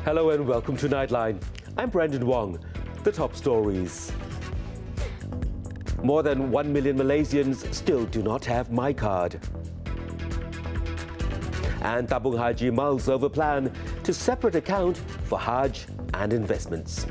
Hello and welcome to Nightline. I'm Brandon Wong. The top stories. More than 1 million Malaysians still do not have MyCard. And Tabung Haji mulls over plan to separate account for Hajj and investments.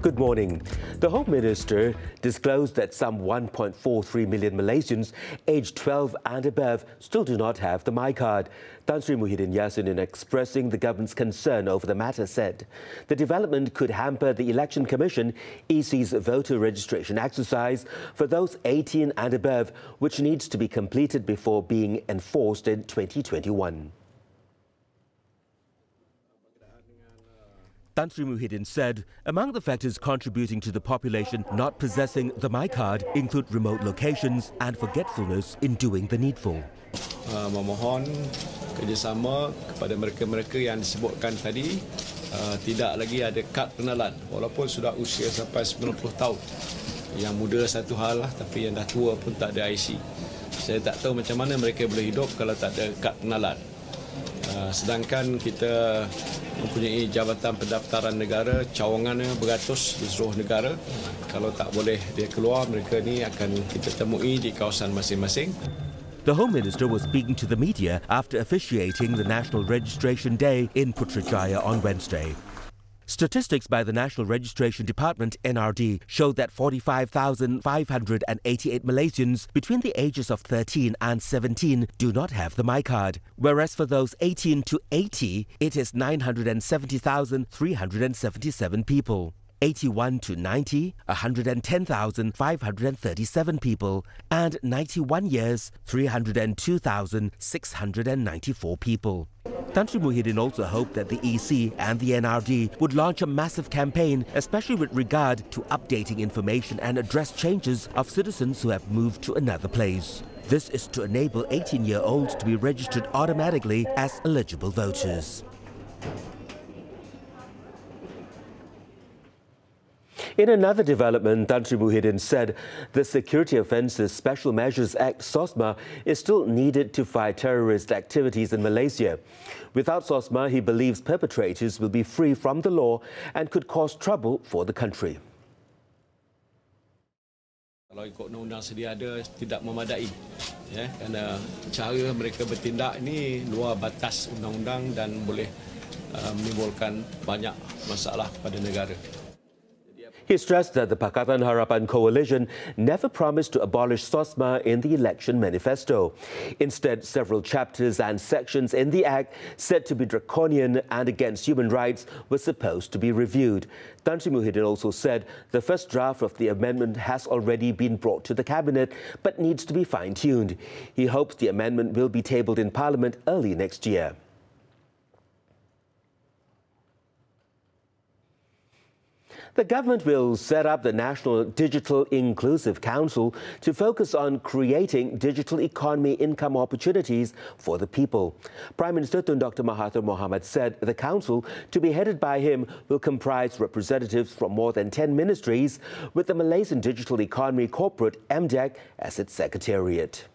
Good morning. The Home Minister disclosed that some 1.43 million Malaysians aged 12 and above still do not have the MyCard. Tan Sri Muhyiddin Yassin, in expressing the government's concern over the matter, said the development could hamper the Election Commission EC's voter registration exercise for those 18 and above, which needs to be completed before being enforced in 2021. Tan Sri Muhyiddin said among the factors contributing to the population not possessing the MyCard include remote locations and forgetfulness in doing the needful. Memohon kerjasama kepada mereka-mereka yang disebutkan tadi tidak lagi ada kad pengenalan walaupun sudah usia sampai 90 tahun. Yang muda satu hal lah, tapi yang dah tua pun tak ada IC. Saya tak tahu macam mana mereka boleh hidup kalau tak ada kad pengenalan. Sedangkan kita mempunyai jabatan pendaftaran negara, cawangannya beratus di seluruh negara. Kalau tak boleh dia keluar, mereka ni akan kita temui di kawasan masing-masing. The Home Minister was speaking to the media after officiating the National Registration Day in Putrajaya on Wednesday. Statistics by the National Registration Department, NRD, showed that 45,588 Malaysians between the ages of 13 and 17 do not have the MyCard, whereas for those 18 to 80, it is 970,377 people. 81 to 90, 110,537 people, and 91 years, 302,694 people. Tan Sri Muhyiddin also hoped that the EC and the NRD would launch a massive campaign, especially with regard to updating information and address changes of citizens who have moved to another place. This is to enable 18-year-olds to be registered automatically as eligible voters. In another development, Tan Sri Muhyiddin said the Security Offences Special Measures Act SOSMA is still needed to fight terrorist activities in Malaysia. Without SOSMA, he believes perpetrators will be free from the law and could cause trouble for the country. Kalau ikut undang-undang sedia ada tidak memadai, kerana cara mereka bertindak ini luar batas undang-undang dan boleh menimbulkan banyak masalah kepada negara. He stressed that the Pakatan Harapan coalition never promised to abolish SOSMA in the election manifesto. Instead, several chapters and sections in the act said to be draconian and against human rights were supposed to be reviewed. Tan Sri Muhyiddin also said the first draft of the amendment has already been brought to the cabinet but needs to be fine-tuned. He hopes the amendment will be tabled in Parliament early next year. The government will set up the National Digital Inclusive Council to focus on creating digital economy income opportunities for the people. Prime Minister Tun Dr. Mahathir Mohamad said the council, to be headed by him, will comprise representatives from more than 10 ministries, with the Malaysian Digital Economy Corporate MDEC as its secretariat.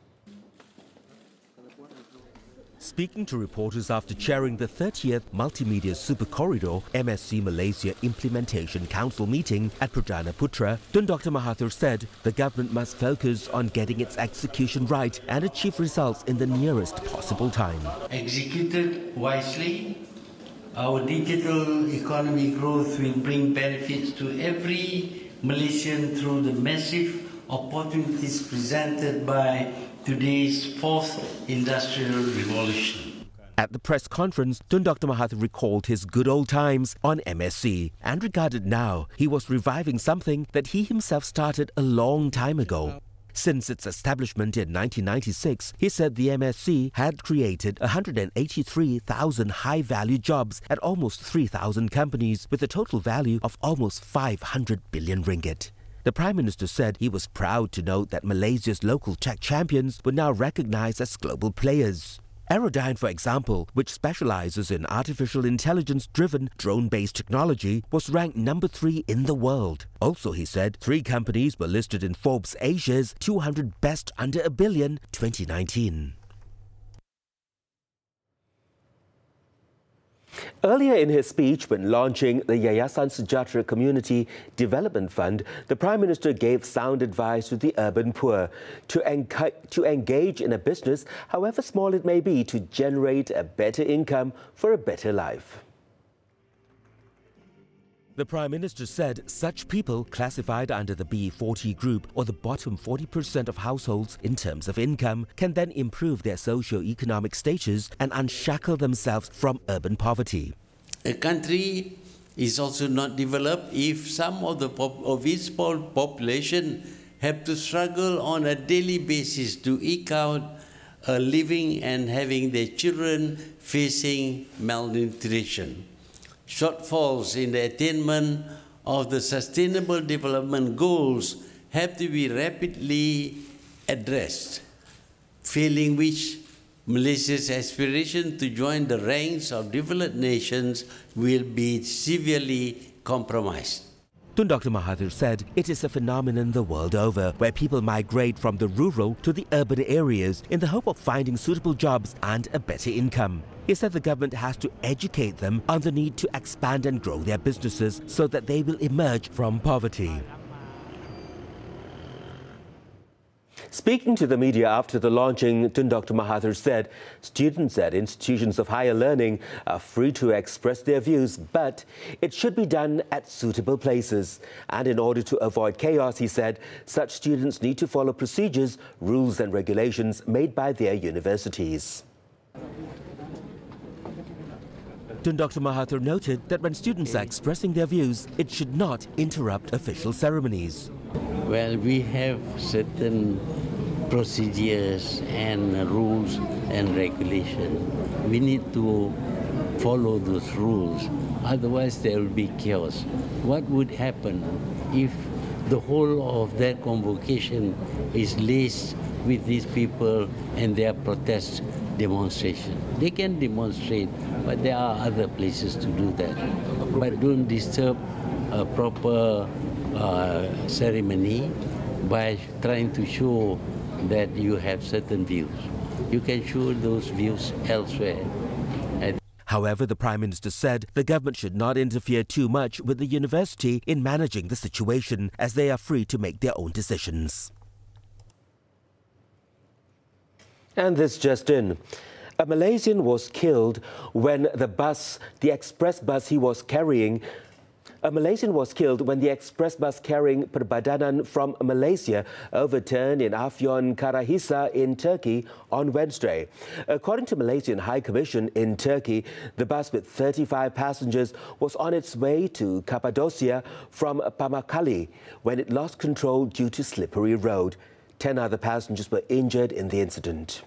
Speaking to reporters after chairing the 30th Multimedia Super Corridor MSC Malaysia Implementation Council meeting at Perdana Putra, Tun Dr. Mahathir said the government must focus on getting its execution right and achieve results in the nearest possible time. Executed wisely, our digital economy growth will bring benefits to every Malaysian through the massive opportunities presented by today's fourth industrial revolution. At the press conference, Tun Dr. Mahathir recalled his good old times on MSC and regarded now he was reviving something that he himself started a long time ago. Since its establishment in 1996, he said the MSC had created 183,000 high-value jobs at almost 3,000 companies with a total value of almost 500 billion ringgit. The Prime Minister said he was proud to note that Malaysia's local tech champions were now recognized as global players. Aerodyne, for example, which specializes in artificial intelligence-driven drone-based technology, was ranked number 3 in the world. Also, he said, 3 companies were listed in Forbes Asia's 200 Best Under $1 Billion 2019. Earlier in his speech, when launching the Yayasan Sejahtera Community Development Fund, the Prime Minister gave sound advice to the urban poor to engage in a business, however small it may be, to generate a better income for a better life. The Prime Minister said such people classified under the B40 group, or the bottom 40% of households in terms of income, can then improve their socio-economic status and unshackle themselves from urban poverty. A country is also not developed if some of its population have to struggle on a daily basis to eke out a living and having their children facing malnutrition. Shortfalls in the attainment of the Sustainable Development Goals have to be rapidly addressed, failing which Malaysia's aspiration to join the ranks of developed nations will be severely compromised. Tun Dr. Mahathir said it is a phenomenon the world over, where people migrate from the rural to the urban areas in the hope of finding suitable jobs and a better income. He said the government has to educate them on the need to expand and grow their businesses so that they will emerge from poverty. Speaking to the media after the launching, Tun Dr. Mahathir said students at institutions of higher learning are free to express their views, but it should be done at suitable places. And in order to avoid chaos, he said, such students need to follow procedures, rules and regulations made by their universities. Tun Dr. Mahathir noted that when students are expressing their views, it should not interrupt official ceremonies. Well, we have certain procedures and rules and regulations. We need to follow those rules, otherwise there will be chaos. What would happen if the whole of their convocation is laced with these people and their protest demonstration? They can demonstrate, but there are other places to do that. But don't disturb a proper ceremony by trying to show that you have certain views. You can show those views elsewhere. However, the Prime Minister said the government should not interfere too much with the university in managing the situation, as they are free to make their own decisions. And this just in. A Malaysian was killed when the express bus he was carrying carrying Perbadanan from Malaysia overturned in Afyon Karahisar in Turkey on Wednesday. According to Malaysian High Commission in Turkey, the bus with 35 passengers was on its way to Cappadocia from Pamukkale when it lost control due to slippery road. 10 other passengers were injured in the incident.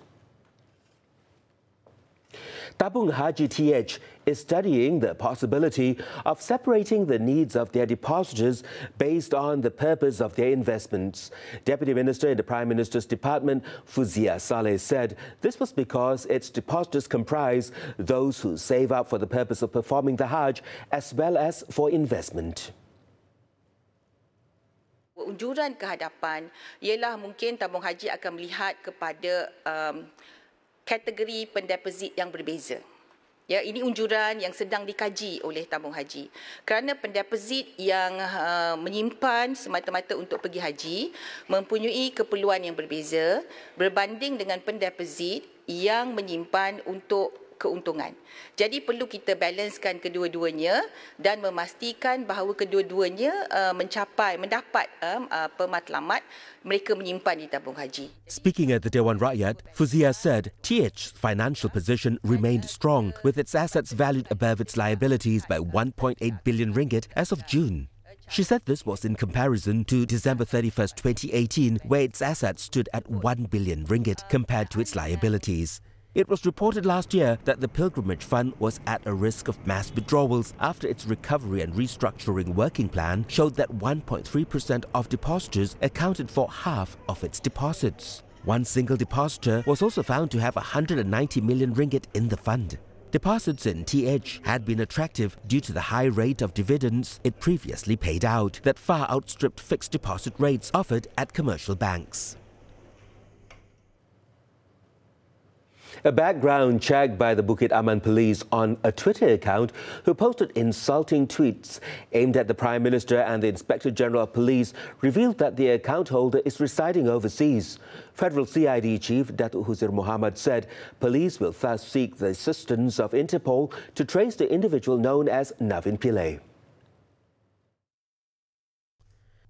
Tabung Haji TH is studying the possibility of separating the needs of their depositors based on the purpose of their investments. Deputy Minister in the Prime Minister's Department, Fuzia Saleh, said this was because its depositors comprise those who save up for the purpose of performing the Hajj as well as for investment. Unjuran kehadapan ialah mungkin tabung haji akan melihat kepada kategori pendeposit yang berbeza. Ya, ini unjuran yang sedang dikaji oleh tabung haji. Kerana pendeposit yang menyimpan semata-mata untuk pergi haji mempunyai keperluan yang berbeza berbanding dengan pendeposit yang menyimpan untuk keuntungan. Jadi perlu kita balancekan kedua-duanya dan memastikan bahawa kedua-duanya mendapat pematlamat mereka menyimpan di tabung haji. Speaking at the Dewan Rakyat, Fuzia said TH's financial position remained strong, with its assets valued above its liabilities by 1.8 billion ringgit as of June. She said this was in comparison to December 31st, 2018, where its assets stood at 1 billion ringgit compared to its liabilities. It was reported last year that the Pilgrimage Fund was at a risk of mass withdrawals after its recovery and restructuring working plan showed that 1.3% of depositors accounted for half of its deposits. One single depositor was also found to have 190 million ringgit in the fund. Deposits in TH had been attractive due to the high rate of dividends it previously paid out that far outstripped fixed deposit rates offered at commercial banks. A background check by the Bukit Aman police on a Twitter account who posted insulting tweets aimed at the Prime Minister and the Inspector General of Police revealed that the account holder is residing overseas. Federal CID Chief Datuk Huzir Mohamad said police will thus seek the assistance of Interpol to trace the individual known as Navin Pillay.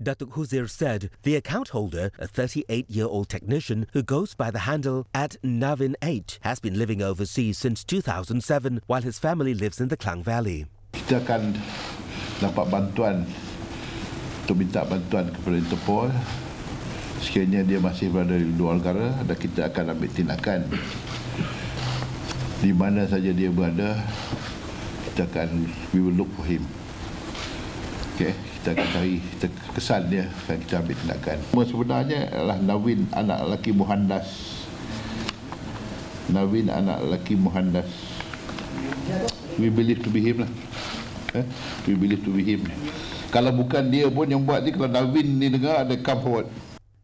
Datuk Huzir said the account holder, a 38-year-old technician who goes by the handle @Navin8, has been living overseas since 2007 while his family lives in the Klang Valley. Kita akan dapat bantuan untuk minta bantuan kepada Interpol. Sekiranya dia masih berada di luar negara dan kita akan ambil tindakan. Di mana saja dia berada, we will look for him. Okay, kita akan cari kesan dia dan kita ambil tindakan. Sebenarnya adalah Navin anak lelaki Mohandas. Navin anak lelaki Mohandas. We believe to be him lah. We believe to be him. Kalau bukan dia pun yang buat ni, kalau Navin ni dengar, ada come forward.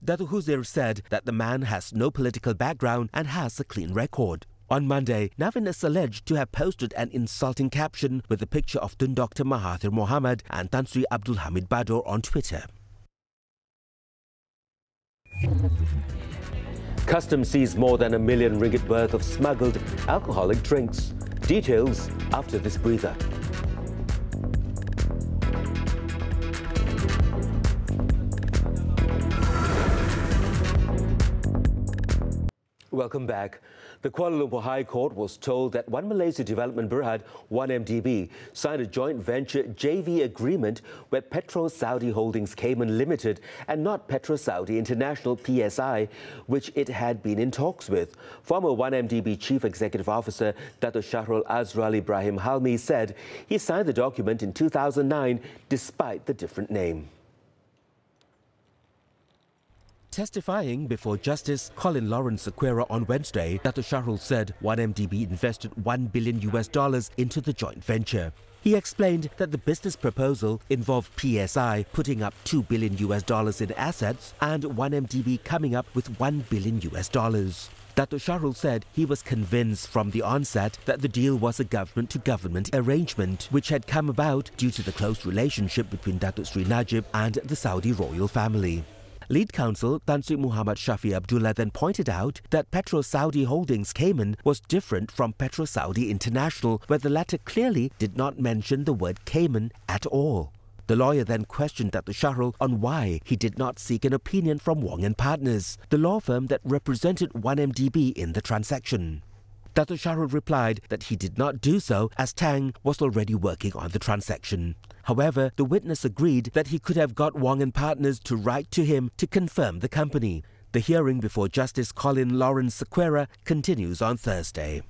Datuk Huzir said that the man has no political background and has a clean record. On Monday, Navin is alleged to have posted an insulting caption with a picture of Tun Dr. Mahathir Mohamad and Tan Sri Abdul Hamid Bador on Twitter. Customs seized more than R1 million worth of smuggled alcoholic drinks. Details after this breather. Welcome back. The Kuala Lumpur High Court was told that One Malaysia Development Berhad, 1MDB, signed a joint venture JV agreement with Petro Saudi Holdings Cayman Limited and not Petro Saudi International PSI, which it had been in talks with. Former 1MDB Chief Executive Officer Dato' Shahrul Azral Ibrahim Halmi said he signed the document in 2009 despite the different name. Testifying before Justice Colin Lawrence Sequeira on Wednesday, Dato' Shahrul said 1MDB invested $1 billion into the joint venture. He explained that the business proposal involved PSI putting up $2 billion in assets and 1MDB coming up with $1 billion. Dato' Shahrul said he was convinced from the onset that the deal was a government-to-government arrangement which had come about due to the close relationship between Dato' Sri Najib and the Saudi royal family. Lead counsel Tan Sri Muhammad Shafi Abdullah then pointed out that Petro Saudi Holdings Cayman was different from Petro Saudi International, where the latter clearly did not mention the word Cayman at all. The lawyer then questioned Dato' Shahrul on why he did not seek an opinion from Wong & Partners, the law firm that represented 1MDB in the transaction. Dato' Shahrul replied that he did not do so as Tang was already working on the transaction. However, the witness agreed that he could have got Wong & Partners to write to him to confirm the company. The hearing before Justice Colin Lawrence Sequeira continues on Thursday.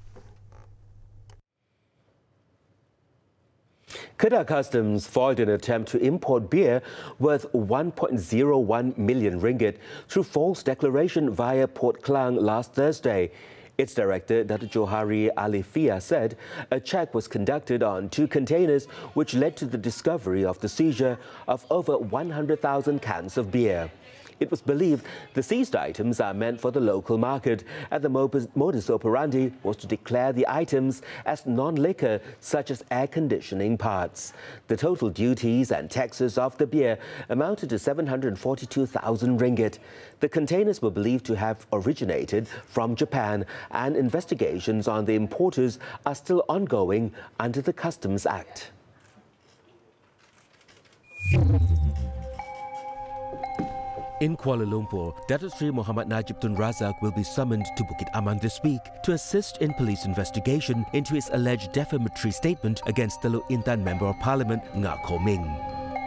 Kedah Customs foiled an attempt to import beer worth 1.01 million ringgit through false declaration via Port Klang last Thursday. Its director, Datuk Johari Alifia, said a check was conducted on 2 containers which led to the discovery of the seizure of over 100,000 cans of beer. It was believed the seized items are meant for the local market, and the modus operandi was to declare the items as non-liquor, such as air conditioning parts. The total duties and taxes of the beer amounted to 742,000 ringgit. The containers were believed to have originated from Japan, and investigations on the importers are still ongoing under the Customs Act. In Kuala Lumpur, Datuk Sri Muhammad Najib Tun Razak will be summoned to Bukit Aman this week to assist in police investigation into his alleged defamatory statement against Teluk Intan Member of Parliament Ngak Ko Ming.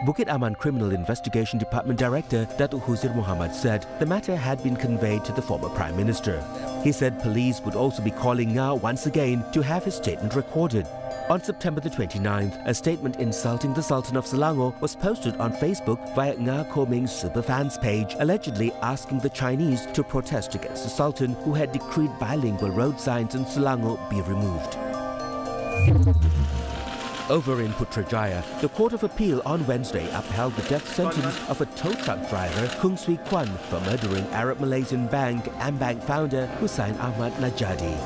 Bukit Aman Criminal Investigation Department Director Datuk Huzir Mohamad said the matter had been conveyed to the former Prime Minister. He said police would also be calling Nga once again to have his statement recorded. On September the 29th, a statement insulting the Sultan of Selangor was posted on Facebook via Nga Koming's superfans page, allegedly asking the Chinese to protest against the Sultan, who had decreed bilingual road signs in Selangor be removed. Over in Putrajaya, the Court of Appeal on Wednesday upheld the death sentence of a tow truck driver, Kung Swee Kwan, for murdering Arab-Malaysian bank AmBank founder Hussain Ahmad Najadi.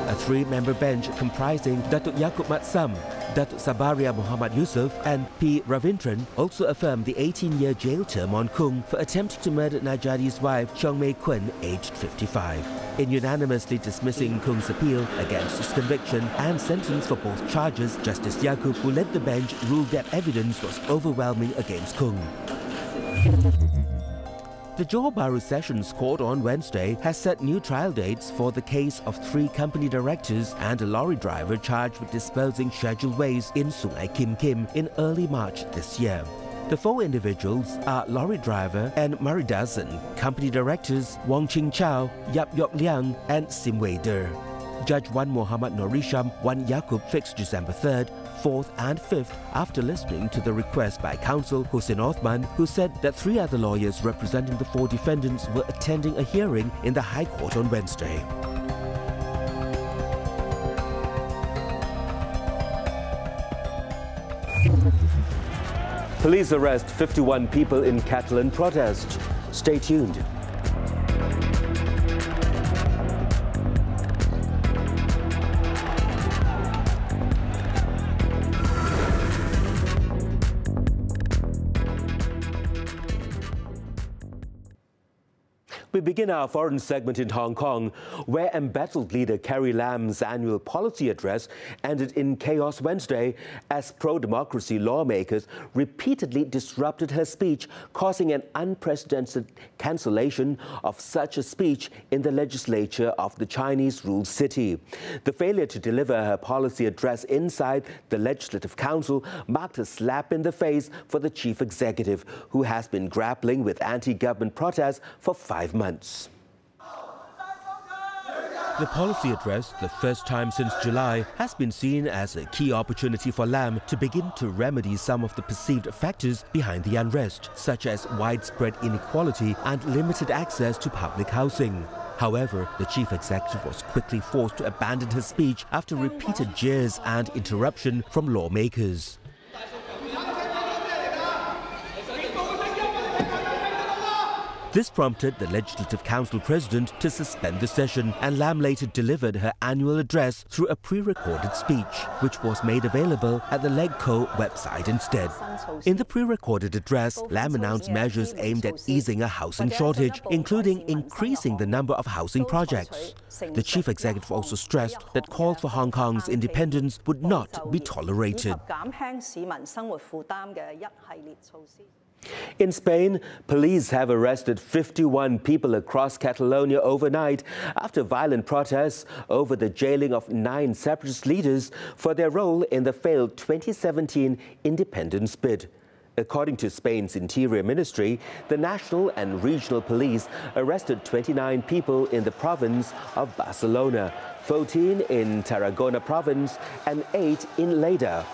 A three-member bench comprising Datuk Yaakob Matsam, Datuk Sabaria Muhammad Yusuf and P. Ravindran also affirmed the 18-year jail term on Kung for attempting to murder Najadi's wife, Chong Mei Kun, aged 55. In unanimously dismissing Kung's appeal against his conviction and sentence for both charges, Justice Yaakob, who led the bench, ruled that evidence was overwhelming against Kung. The Johor Bahru Sessions Court on Wednesday has set new trial dates for the case of 3 company directors and a lorry driver charged with disposing scheduled waste in Sungai Kim Kim in early March this year. The 4 individuals are lorry driver and Maridasan, company directors Wong Ching Chow, Yap Yok Liang and Sim Wei Der. Judge Wan Muhammad Norisham Wan Yaakob fixed December 3rd, 4th and 5th after listening to the request by counsel Hussein Othman, who said that 3 other lawyers representing the 4 defendants were attending a hearing in the High Court on Wednesday. Police arrest 51 people in Catalan protest. Stay tuned. We begin our foreign segment in Hong Kong, where embattled leader Carrie Lam's annual policy address ended in chaos Wednesday as pro-democracy lawmakers repeatedly disrupted her speech, causing an unprecedented cancellation of such a speech in the legislature of the Chinese-ruled city. The failure to deliver her policy address inside the Legislative Council marked a slap in the face for the chief executive, who has been grappling with anti-government protests for 5 months. The policy address, the first time since July, has been seen as a key opportunity for Lam to begin to remedy some of the perceived factors behind the unrest, such as widespread inequality and limited access to public housing. However, the chief executive was quickly forced to abandon his speech after repeated jeers and interruption from lawmakers. This prompted the Legislative Council President to suspend the session, and Lam later delivered her annual address through a pre-recorded speech, which was made available at the LegCo website instead. In the pre-recorded address, Lam announced measures aimed at easing a housing shortage, including increasing the number of housing projects. The chief executive also stressed that calls for Hong Kong's independence would not be tolerated. In Spain, police have arrested 51 people across Catalonia overnight after violent protests over the jailing of 9 separatist leaders for their role in the failed 2017 independence bid. According to Spain's Interior Ministry, the national and regional police arrested 29 people in the province of Barcelona, 14 in Tarragona province and 8 in Lleida.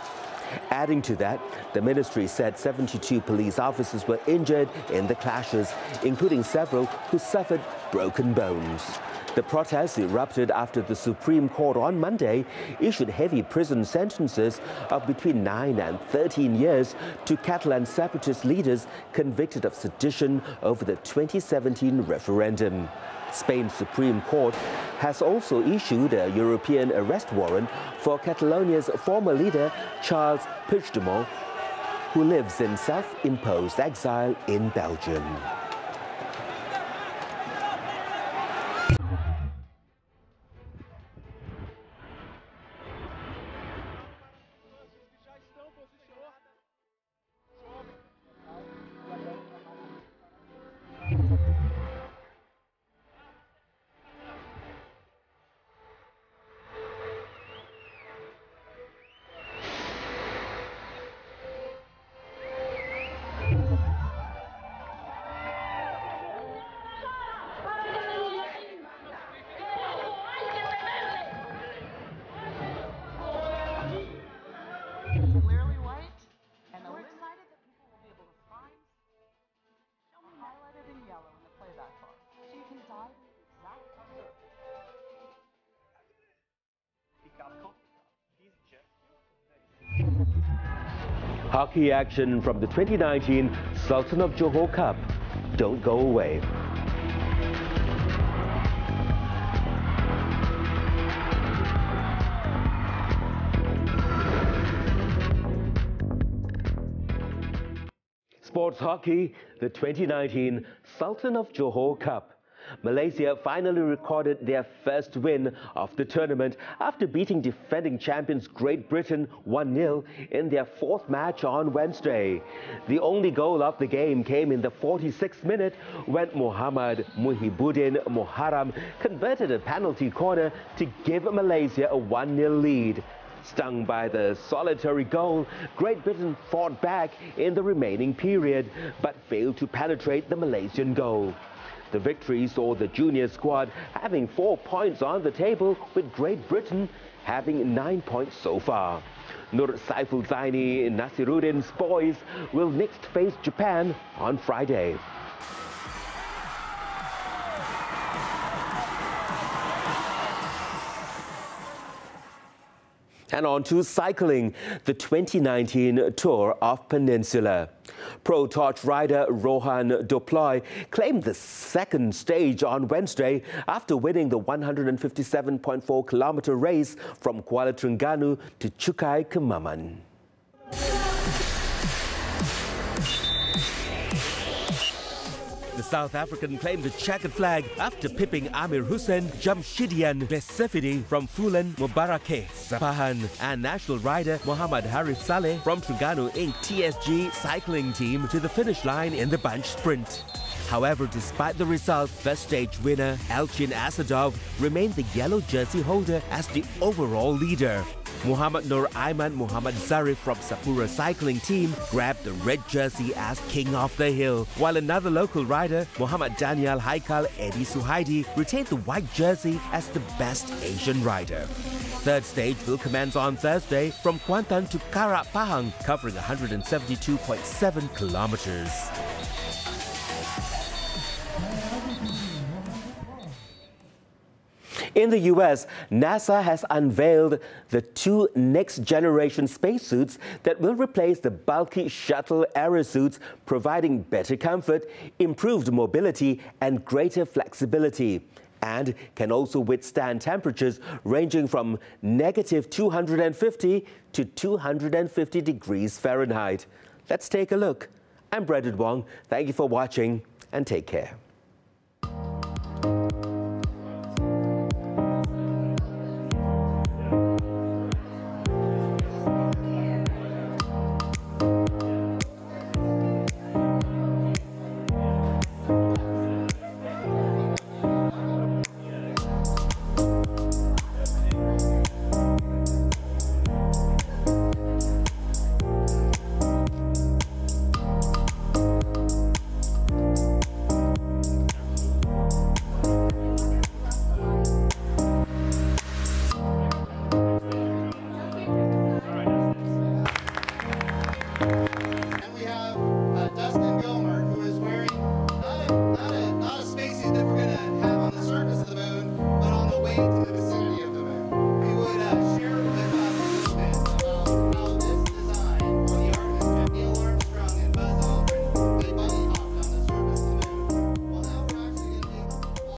Adding to that, the ministry said 72 police officers were injured in the clashes, including several who suffered broken bones. The protests erupted after the Supreme Court on Monday issued heavy prison sentences of between 9 and 13 years to Catalan separatist leaders convicted of sedition over the 2017 referendum. Spain's Supreme Court has also issued a European arrest warrant for Catalonia's former leader, Charles Puigdemont, who lives in self-imposed exile in Belgium. Hockey action from the 2019 Sultan of Johor Cup. Don't go away. Sports hockey, the 2019 Sultan of Johor Cup. Malaysia finally recorded their first win of the tournament after beating defending champions Great Britain 1-0 in their fourth match on Wednesday. The only goal of the game came in the 46th minute when Muhammad Muhibbuddin Muharram converted a penalty corner to give Malaysia a 1-0 lead. Stung by the solitary goal, Great Britain fought back in the remaining period but failed to penetrate the Malaysian goal. The victory saw the junior squad having 4 points on the table, with Great Britain having 9 points so far. Nur Saiful Zaini Nasiruddin's boys will next face Japan on Friday. And on to cycling, the 2019 Tour of Peninsula. Pro torch rider Rohan Doploy claimed the second stage on Wednesday after winning the 157.4-kilometer race from Kuala Terengganu to Chukai Kemaman. The South African claimed the checkered flag after pipping Amir Hussein, Jamshidian Besefidi from Fulan Mubarakeh, Sapahan, and national rider Muhammad Harif Saleh from Terengganu Inc. TSG cycling team to the finish line in the bunch sprint. However, despite the result, first stage winner Elchin Asadov remained the yellow jersey holder as the overall leader. Muhammad Nur Aiman Muhammad Zarif from Sapura cycling team grabbed the red jersey as king of the hill, while another local rider, Muhammad Daniel Haikal Edi Suhaidi, retained the white jersey as the best Asian rider. Third stage will commence on Thursday from Kuantan to Karak Pahang, covering 172.7 kilometers. In the US, NASA has unveiled the 2 next-generation spacesuits that will replace the bulky shuttle aerosuits, providing better comfort, improved mobility, and greater flexibility, and can also withstand temperatures ranging from -250 to 250 degrees Fahrenheit. Let's take a look. I'm Brendan Wong. Thank you for watching, and take care. Not a spacesuit that we're going to have on the surface of the moon, but on the way to the